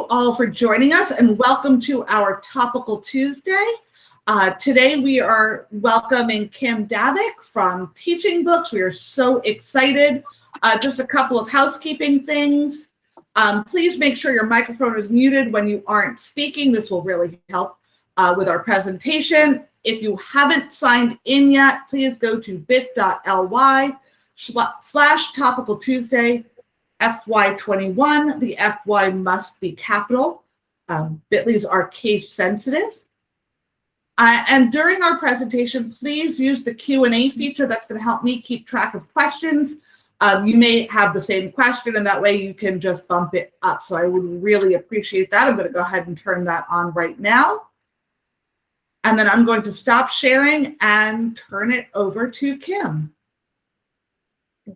you all for joining us and welcome to our Topical Tuesday. Today we are welcoming Kym Davick from Teaching Books. We are so excited. Just a couple of housekeeping things. Please make sure your microphone is muted when you aren't speaking. This will really help with our presentation. If you haven't signed in yet, please go to bit.ly/Topical Tuesday FY21. The FY must be capital. Bitly's are case sensitive. And during our presentation, please use the Q&A feature. That's going to help me keep track of questions. You may have the same question, and that way you can just bump it up. So I would really appreciate that. I'm going to go ahead and turn that on right now. And then I'm going to stop sharing and turn it over to Kym.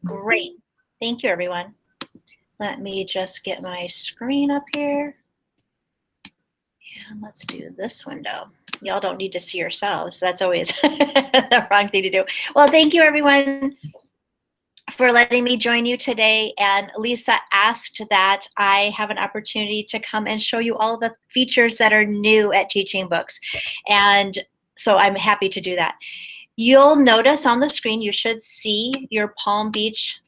Great. Thank you, everyone. Let me just get my screen up here. And let's do this window. Y'all don't need to see yourselves. That's always the wrong thing to do. Well, thank you, everyone, for letting me join you today. And Lisa asked that I have an opportunity to come and show you all the features that are new at Teaching Books. And so I'm happy to do that. You'll notice on the screen, you should see your Palm Beach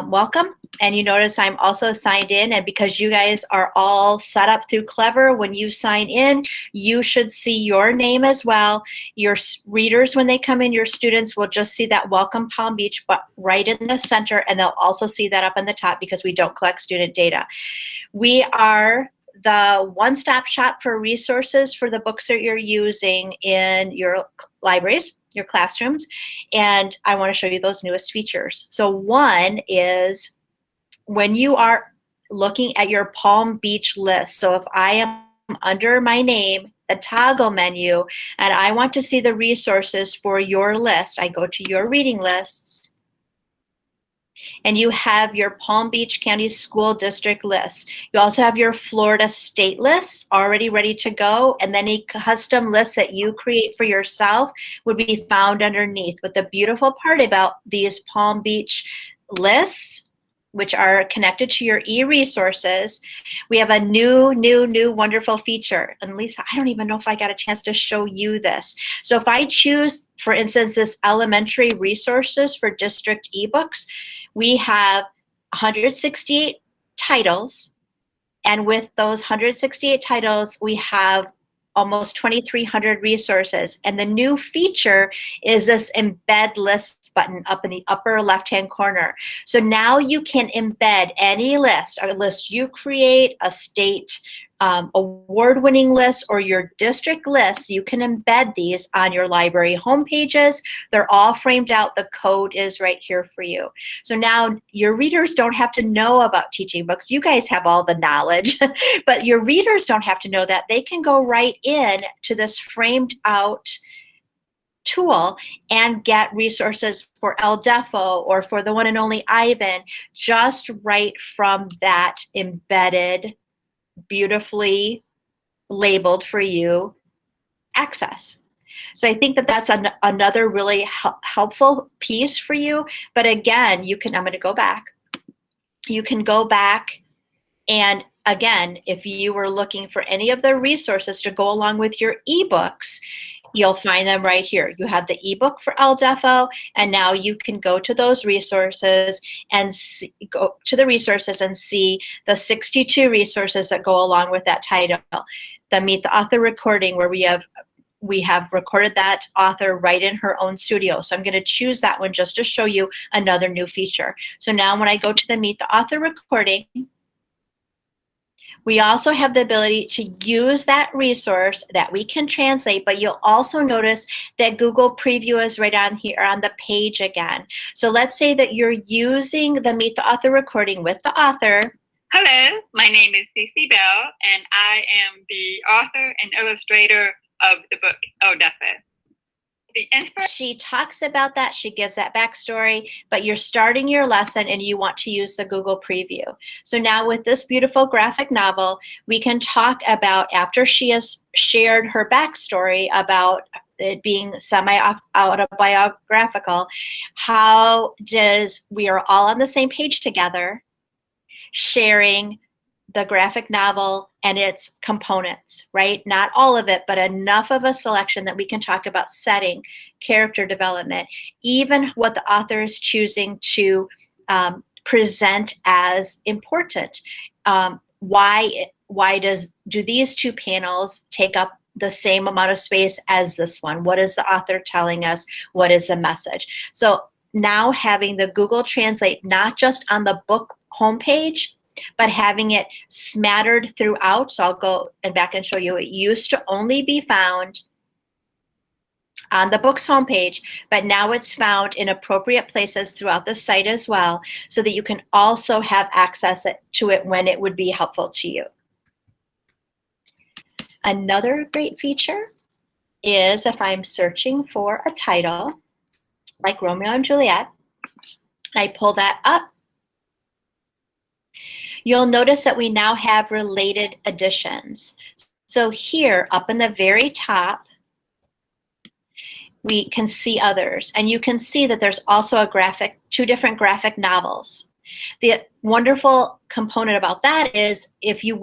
welcome. And you notice I'm also signed in. And because you guys are all set up through Clever, when you sign in, you should see your name as well. Your readers, when they come in, your students will just see that Welcome Palm Beach, but right in the center. And they'll also see that up in the top because we don't collect student data. We are the one-stop shop for resources for the books that you're using in your libraries, your classrooms, and I want to show you those newest features. So one is when you are looking at your Palm Beach list. So if I am under my name, the toggle menu, and I want to see the resources for your list, I go to your reading lists, and you have your Palm Beach County School District list. You also have your Florida state lists already ready to go, and then a custom list that you create for yourself would be found underneath. But the beautiful part about these Palm Beach lists, which are connected to your e-resources, we have a new wonderful feature. And Lisa, I don't even know if I got a chance to show you this. So if I choose, for instance, this elementary resources for district ebooks, we have 168 titles. And with those 168 titles, we have almost 2,300 resources. And the new feature is this Embed Lists button up in the upper left-hand corner. So now you can embed any list, a list you create, a state award-winning list, or your district lists. You can embed these on your library homepages. They're all framed out. The code is right here for you. So now your readers don't have to know about Teaching Books. You guys have all the knowledge, but your readers don't have to know that. They can go right in to this framed out tool and get resources for El Defo or for the one and only Ivan, just right from that embedded, beautifully labeled for you access. So I think that that's another really helpful piece for you. But again, you can, I'm going to go back. You can go back, and again, if you were looking for any of the resources to go along with your ebooks, you'll find them right here. You have the ebook for El Defo, and now you can go to those resources and go to the resources and see the 62 resources that go along with that title. The Meet the Author recording, where we have recorded that author right in her own studio. So I'm going to choose that one just to show you another new feature. So now when I go to the Meet the Author recording, we also have the ability to use that resource that we can translate, but you'll also notice that Google Preview is right on here on the page again. So let's say that you're using the Meet the Author recording with the author. Hello, my name is Cece Bell, and I am the author and illustrator of the book El Defo. She talks about that, she gives that backstory, but you're starting your lesson and you want to use the Google Preview. So now with this beautiful graphic novel, we can talk about, after she has shared her backstory about it being semi-autobiographical, how does we are all on the same page together, sharing the graphic novel and its components, right? Not all of it, but enough of a selection that we can talk about setting, character development, even what the author is choosing to present as important. Why do these two panels take up the same amount of space as this one? What is the author telling us? What is the message? So now having the Google Translate not just on the book homepage, but having it smattered throughout. So I'll go back and show you. It used to only be found on the book's homepage, but now it's found in appropriate places throughout the site as well, so that you can also have access to it when it would be helpful to you. Another great feature is if I'm searching for a title, like Romeo and Juliet, I pull that up. You'll notice that we now have related editions. So here, up in the very top, we can see others. And you can see that there's also two different graphic novels. The wonderful component about that is if you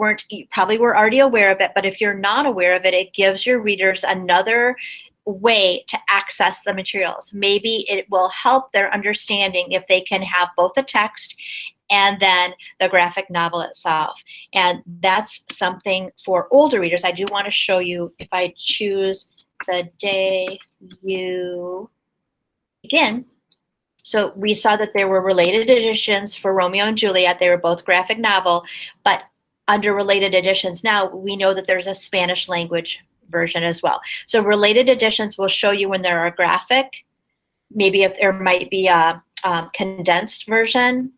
probably were already aware of it, but if you're not aware of it, it gives your readers another way to access the materials. Maybe it will help their understanding if they can have both the text and then the graphic novel itself. And that's something for older readers. I do want to show you, if I choose the day you begin. So we saw that there were related editions for Romeo and Juliet. They were both graphic novel, but under related editions now, we know that there's a Spanish language version as well. So related editions will show you when there are graphic, maybe if there might be a condensed version,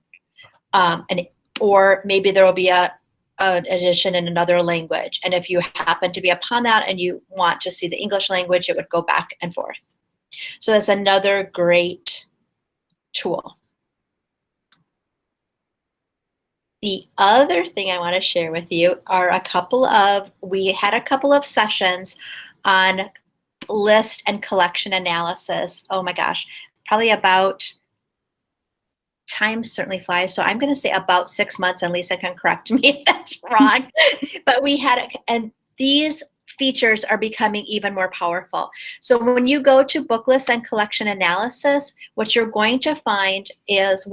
or maybe there will be an edition in another language. And if you happen to be upon that and you want to see the English language, it would go back and forth. So that's another great tool. The other thing I want to share with you are we had a couple of sessions on list and collection analysis. Oh my gosh, probably about, time certainly flies, so I'm going to say about 6 months, and Lisa can correct me if that's wrong. But we had, and these features are becoming even more powerful. So when you go to book list and collection analysis, what you're going to find is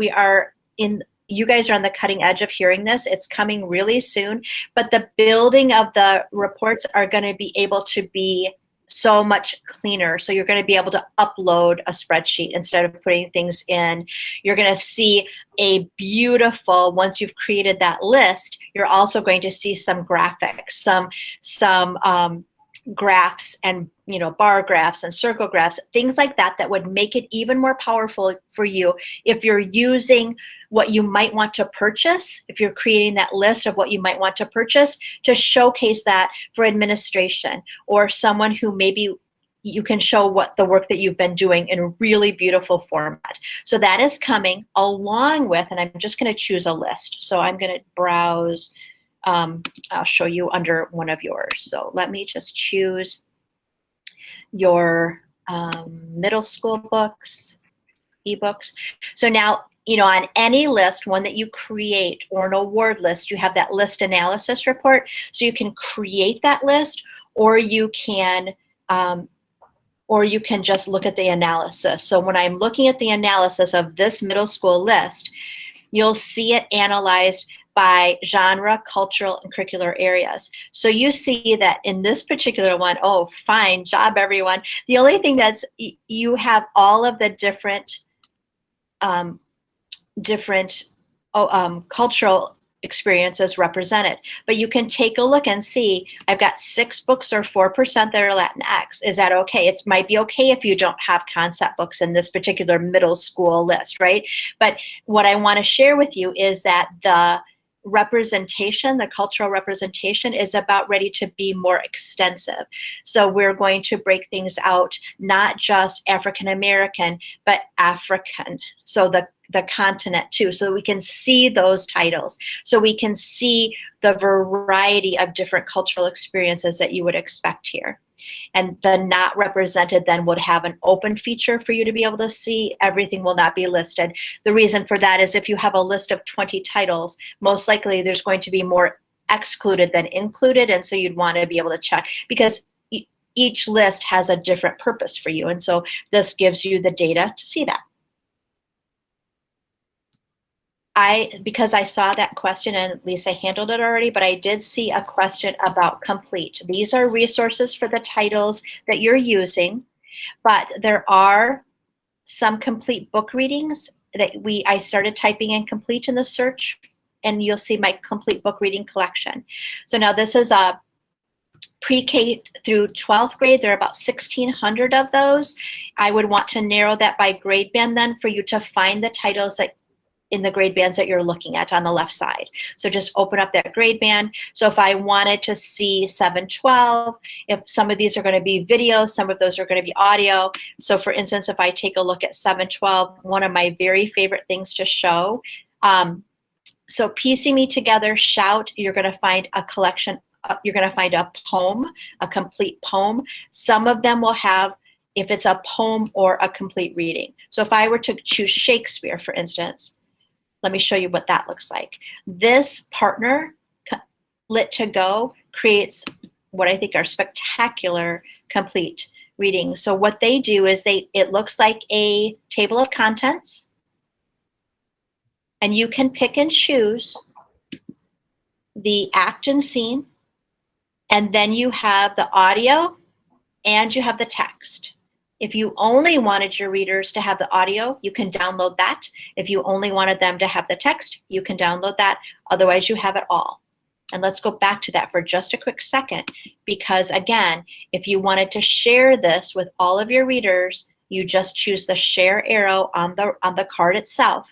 you guys are on the cutting edge of hearing this. It's coming really soon, but the building of the reports are going to be able to be so much cleaner. So you're going to be able to upload a spreadsheet instead of putting things in. You're going to see a beautiful, once you've created that list, you're also going to see some graphics, some graphs and bar graphs and circle graphs, things like that, that would make it even more powerful for you if you're using what you might want to purchase, if you're creating that list of what you might want to purchase, to showcase that for administration or someone who maybe you can show what the work that you've been doing in a really beautiful format. So that is coming along with, and I'm just going to choose a list. So I'm going to browse. I'll show you under one of yours. So let me just choose your middle school books, ebooks. So now, on any list, one that you create or an award list, you have that list analysis report. So you can create that list, or you can just look at the analysis. So when I'm looking at the analysis of this middle school list, you'll see it analyzed by genre, cultural, and curricular areas. So you see that in this particular one, oh, fine job, everyone. The only thing that's, you have all of the different cultural experiences represented. But you can take a look and see, I've got 6 books or 4% that are Latinx. Is that okay? It might be okay if you don't have concept books in this particular middle school list, right? But what I want to share with you is that the representation, the cultural representation, is about ready to be more extensive. So we're going to break things out, not just African American, but African. So the continent too, so that we can see those titles, so we can see the variety of different cultural experiences that you would expect here. And the not represented then would have an open feature for you to be able to see. Everything will not be listed. The reason for that is if you have a list of 20 titles, most likely there's going to be more excluded than included, and so you'd want to be able to check, because each list has a different purpose for you, and so this gives you the data to see that. Because I saw that question, and Lisa handled it already, but I did see a question about complete. These are resources for the titles that you're using, but there are some complete book readings that I started typing in complete in the search, and you'll see my complete book reading collection. So now this is a pre-K through 12th grade. There are about 1,600 of those. I would want to narrow that by grade band then for you to find the titles that in the grade bands that you're looking at on the left side. So just open up that grade band. So if I wanted to see 712, if some of these are going to be video, some of those are going to be audio. So for instance, if I take a look at 712, one of my very favorite things to show, so Piecing Me Together, Shout, you're going to find a collection, you're going to find a poem, a complete poem. Some of them will have, if it's a poem or a complete reading. So if I were to choose Shakespeare, for instance, let me show you what that looks like. This partner, Lit to Go, creates what I think are spectacular complete readings. So what they do is it looks like a table of contents, and you can pick and choose the act and scene, and then you have the audio and you have the text. If you only wanted your readers to have the audio, you can download that. If you only wanted them to have the text, you can download that. Otherwise, you have it all. And let's go back to that for just a quick second, because again, if you wanted to share this with all of your readers, you just choose the share arrow on the card itself.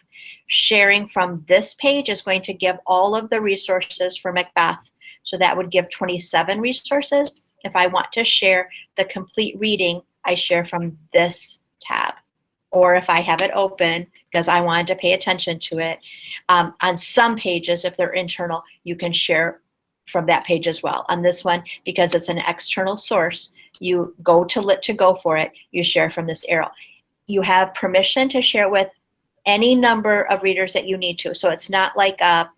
Sharing from this page is going to give all of the resources for Macbeth. So that would give 27 resources. If I want to share the complete reading, I share from this tab. Or if I have it open because I wanted to pay attention to it, on some pages, if they're internal, you can share from that page as well. On this one, because it's an external source, you go to Lit to Go for it, you share from this arrow. You have permission to share with any number of readers that you need to. So it's not like an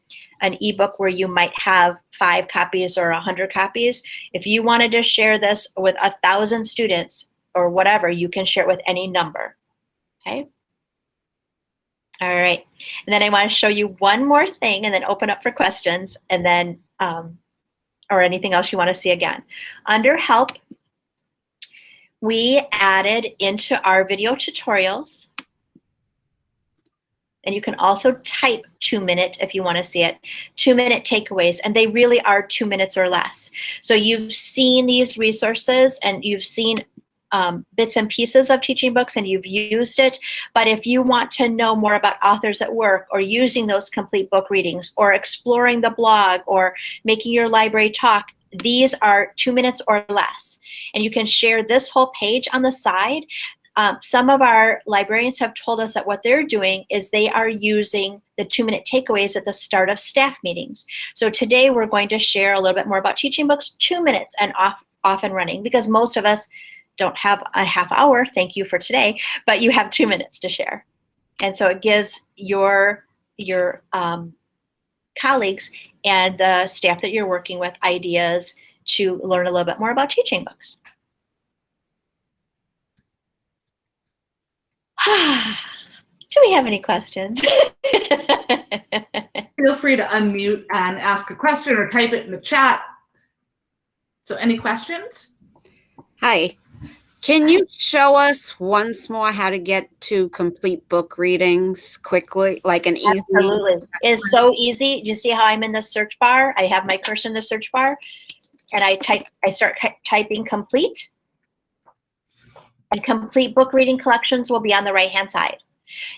ebook where you might have 5 copies or 100 copies. If you wanted to share this with 1,000 students or whatever, you can share it with any number. Okay. All right. And then I want to show you one more thing and then open up for questions, and then or anything else you want to see again. Under Help, we added into our video tutorials, and you can also type 2-minute if you want to see it, 2-minute takeaways, and they really are 2 minutes or less. So you've seen these resources and you've seen bits and pieces of teaching books and you've used it, but if you want to know more about authors at work or using those complete book readings or exploring the blog or making your library talk, these are 2 minutes or less. And you can share this whole page on the side. Some of our librarians have told us that what they're doing is they are using the 2-minute takeaways at the start of staff meetings. So today we're going to share a little bit more about teaching books, 2 minutes and off and running, because most of us don't have a half hour, thank you for today, but you have 2 minutes to share. And so it gives your colleagues and the staff that you're working with ideas to learn a little bit more about teaching books. Do we have any questions? Feel free to unmute and ask a question or type it in the chat. So any questions? Hi. Can you show us once more how to get to complete book readings quickly, like an easy? Absolutely. It's so easy. You see how I'm in the search bar? I have my cursor in the search bar, and I start typing complete. And complete book reading collections will be on the right-hand side.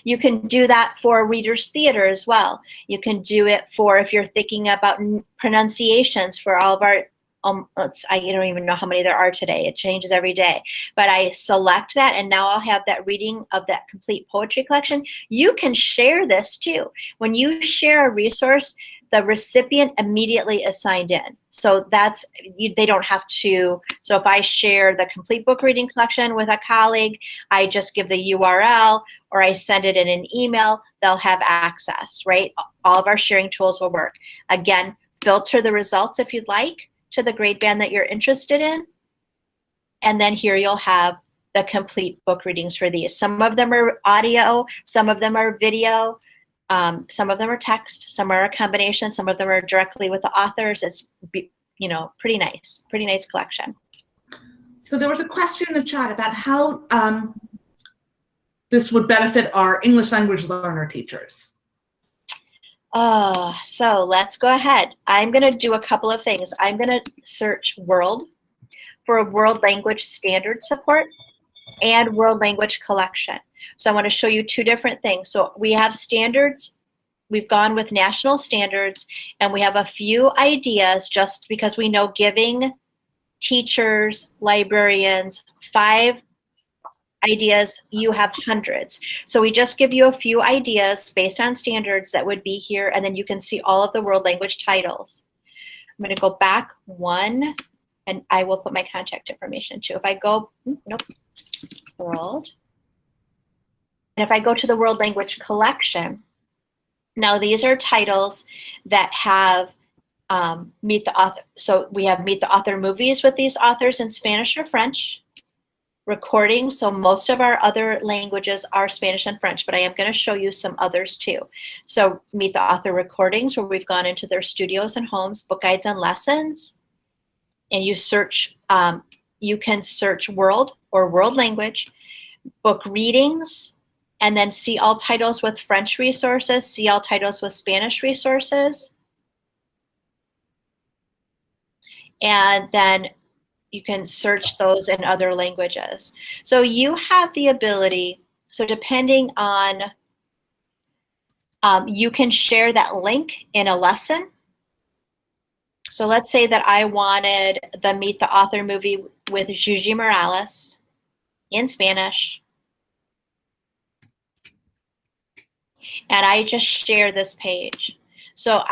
You can do that for Reader's Theater as well. You can do it for if you're thinking about pronunciations for all of our, I don't even know how many there are today. It changes every day. But I select that, and now I'll have that reading of that complete poetry collection. You can share this too. When you share a resource, the recipient immediately is signed in. So that's, they don't have to, so if I share the complete book reading collection with a colleague, I just give the URL or I send it in an email, they'll have access, right? All of our sharing tools will work. Again, filter the results if you'd like to the grade band that you're interested in. And then here you'll have the complete book readings for these. Some of them are audio, some of them are video, some of them are text, some are a combination, some of them are directly with the authors. It's, you know, pretty nice collection. So there was a question in the chat about how this would benefit our English language learner teachers. So let's go ahead. I'm going to do a couple of things. I'm going to search World for a World Language Standard Support and World Language Collection. So I want to show you two different things. So we have standards. We've gone with national standards, and we have a few ideas just because we know giving teachers, librarians 5 ideas, you have hundreds. So we just give you a few ideas based on standards that would be here, and then you can see all of the world language titles. I'm going to go back one, and I will put my contact information too. If I go, nope, world. And if I go to the World Language Collection, now these are titles that have Meet the Author. So we have Meet the Author movies with these authors in Spanish or French. Recordings, so most of our other languages are Spanish and French, but I am going to show you some others too. So Meet the Author recordings, where we've gone into their studios and homes, book guides and lessons, and you search, you can search world or world language, book readings, and then see all titles with French resources, see all titles with Spanish resources. And then you can search those in other languages. So you have the ability, so depending on, you can share that link in a lesson. So let's say that I wanted the Meet the Author movie with Gigi Morales in Spanish. And I just share this page. So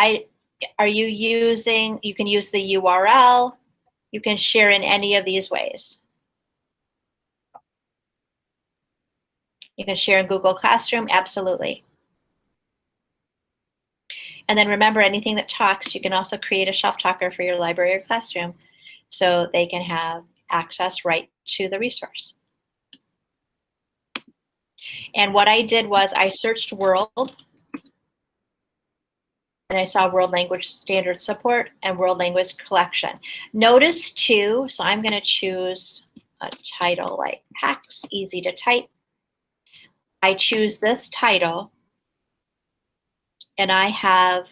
are you using, you can use the URL, you can share in any of these ways. You can share in Google Classroom, absolutely. And then remember, anything that talks, you can also create a shelf talker for your library or classroom so they can have access right to the resource. And what I did was I searched world, and I saw World Language Standard Support and World Language Collection. Notice too, so I'm going to choose a title like Hacks, easy to type. I choose this title, and I have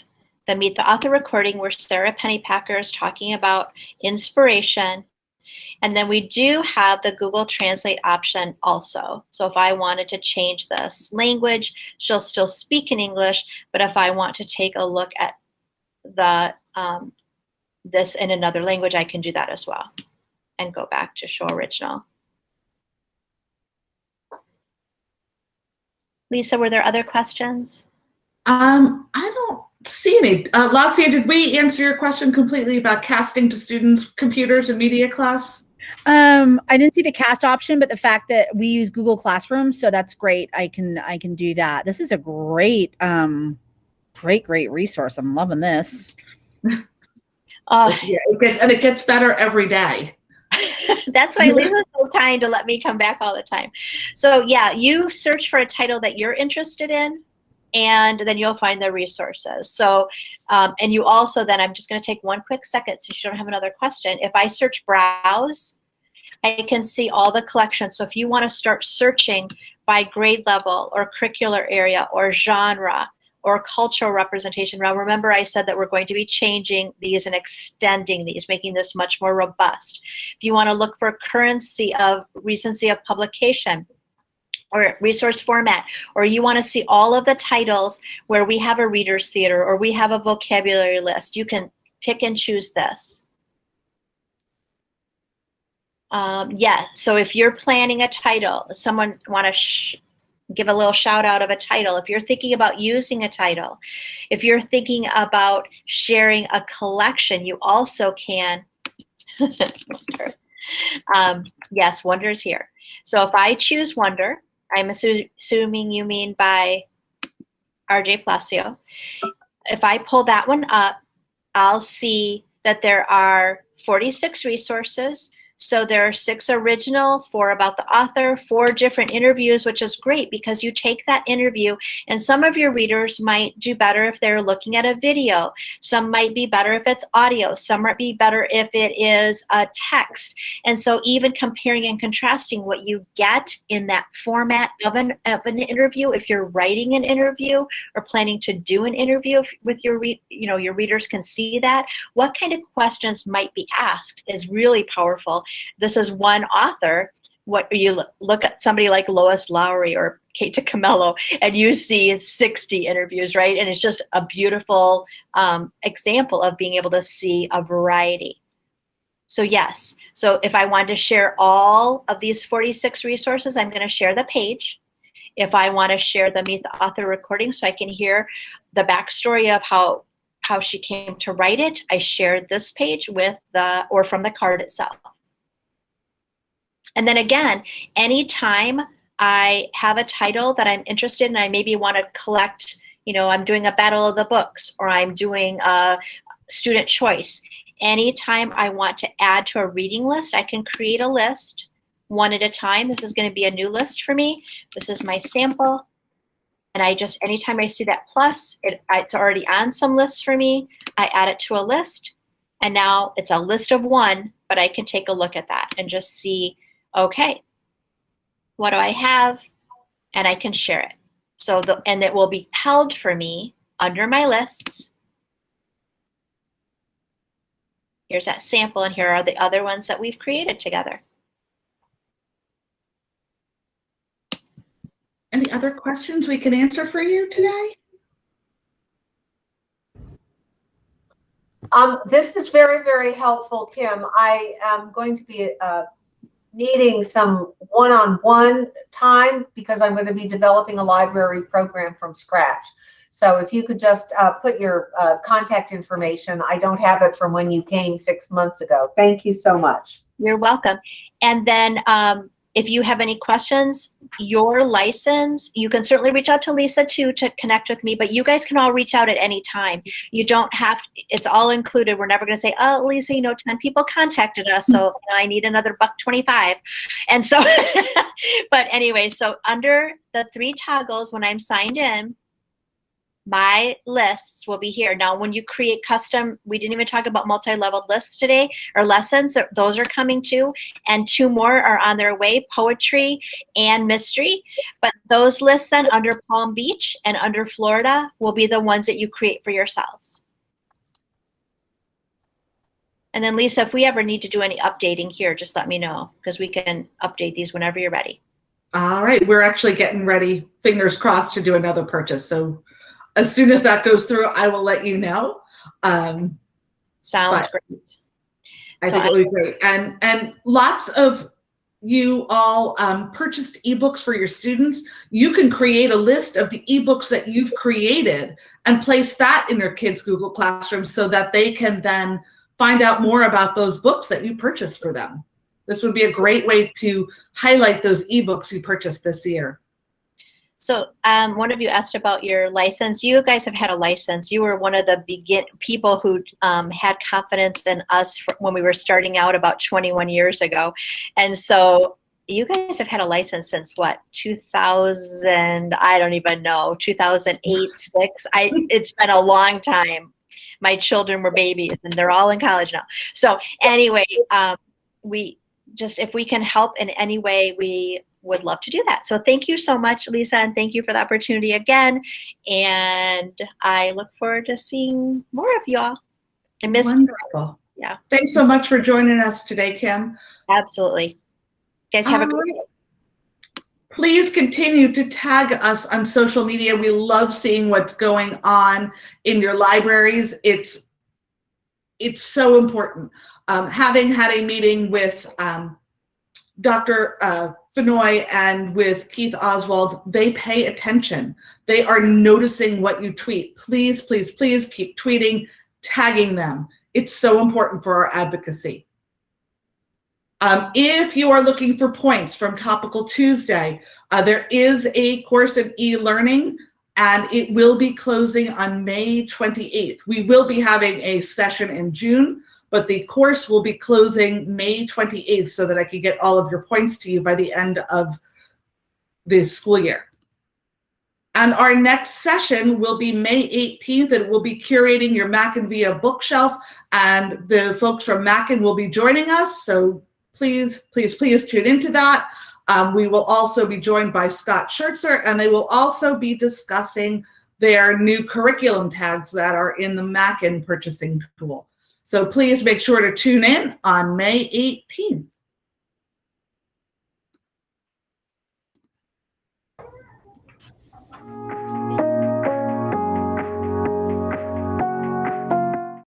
the Meet the Author recording where Sarah Pennypacker is talking about inspiration. And then we do have the Google Translate option also. So if I wanted to change this language, she'll still speak in English, but if I want to take a look at the this in another language, I can do that as well and go back to show original. Lisa, were there other questions? I don't see any. Lacia, did we answer your question completely about casting to students' computers in media class? I didn't see the cast option, but the fact that we use Google Classroom, so that's great. I can do that. This is a great, great resource. I'm loving this. Yeah, it gets better every day. That's why Lisa's so kind to let me come back all the time. So yeah, you search for a title that you're interested in, and then you'll find the resources. So, and you also then, I'm just going to take one quick second so you don't have another question. If I search browse, I can see all the collections. So if you want to start searching by grade level or curricular area or genre or cultural representation, now remember I said that we're going to be changing these and extending these, making this much more robust. If you want to look for currency of recency of publication, or resource format, or you want to see all of the titles where we have a reader's theater or we have a vocabulary list, you can pick and choose this. Yeah, so if you're planning a title, someone want to give a little shout out of a title. If you're thinking about using a title, if you're thinking about sharing a collection, you also can. Yes, Wonder's here. So if I choose Wonder, I'm assuming you mean by RJ Palacio. If I pull that one up, I'll see that there are 46 resources. So there are 6 original, 4 about the author, 4 different interviews, which is great because you take that interview, and some of your readers might do better if they're looking at a video. Some might be better if it's audio. Some might be better if it is a text. And so even comparing and contrasting what you get in that format of an interview, if you're writing an interview or planning to do an interview with your your readers can see that, what kind of questions might be asked is really powerful. This is one author. What you look at somebody like Lois Lowry or Kate DiCamillo, and you see 60 interviews, right? And it's just a beautiful example of being able to see a variety. So yes, so if I want to share all of these 46 resources, I'm going to share the page. If I want to share the Meet the Author recording so I can hear the backstory of how she came to write it, I share this page with or from the card itself. And then again, anytime I have a title that I'm interested in, I maybe want to collect, I'm doing a battle of the books, or I'm doing a student choice. Anytime I want to add to a reading list, I can create a list one at a time. This is going to be a new list for me. This is my sample. And anytime I see that plus, it's already on some lists for me, I add it to a list. And now it's a list of 1, but I can take a look at that and just see, okay, what do I have? And I can share it. So and it will be held for me under my lists. Here's that sample, and here are the other ones that we've created together. Any other questions we can answer for you today? This is very, very helpful, Kym. I am going to be needing some one-on-one time because I'm going to be developing a library program from scratch. So if you could just put your contact information. I don't have it from when you came 6 months ago. Thank you so much. You're welcome. And then if you have any questions, your license, you can certainly reach out to Lisa too to connect with me, but you guys can all reach out at any time. You don't have, it's all included. We're never going to say, oh, Lisa, 10 people contacted us, so I need another $1.25. And so, but anyway, so under the 3 toggles, when I'm signed in, my lists will be here. Now, when you create custom, we didn't even talk about multi-leveled lists today, or lessons. Those are coming too. And 2 more are on their way, poetry and mystery. But those lists then under Palm Beach and under Florida will be the ones that you create for yourselves. And then Lisa, if we ever need to do any updating here, just let me know, because we can update these whenever you're ready. All right. We're actually getting ready, fingers crossed, to do another purchase. So as soon as that goes through, I will let you know. Sounds great. I think it would be great. And lots of you all purchased ebooks for your students. You can create a list of the ebooks that you've created and place that in your kids' Google Classroom so that they can then find out more about those books that you purchased for them. This would be a great way to highlight those ebooks you purchased this year. So one of you asked about your license. You guys have had a license. You were one of the people who had confidence in us when we were starting out about 21 years ago. And so you guys have had a license since what, 2000, I don't even know, 2008, 6. It's been a long time. My children were babies and they're all in college now. So anyway, if we can help in any way, we would love to do that. So thank you so much, Lisa, and thank you for the opportunity again. And I look forward to seeing more of y'all. I miss you. Wonderful. Yeah. Thanks so much for joining us today, Kym. Absolutely. You guys have a great day. Please continue to tag us on social media. We love seeing what's going on in your libraries. It's so important. Having had a meeting with Dr. Fenoy and with Keith Oswald, they pay attention. They are noticing what you tweet. Please, please, please keep tweeting, tagging them. It's so important for our advocacy. If you are looking for points from Topical Tuesday, there is a course in e-learning and it will be closing on May 28th. We will be having a session in June, but the course will be closing May 28th so that I can get all of your points to you by the end of the school year. And our next session will be May 18th, and we'll be curating your Mackin Via bookshelf, and the folks from Mackin will be joining us. So please, please, please tune into that. We will also be joined by Scott Schertzer, and they will also be discussing their new curriculum tags that are in the Mackin purchasing tool. So please make sure to tune in on May 18th.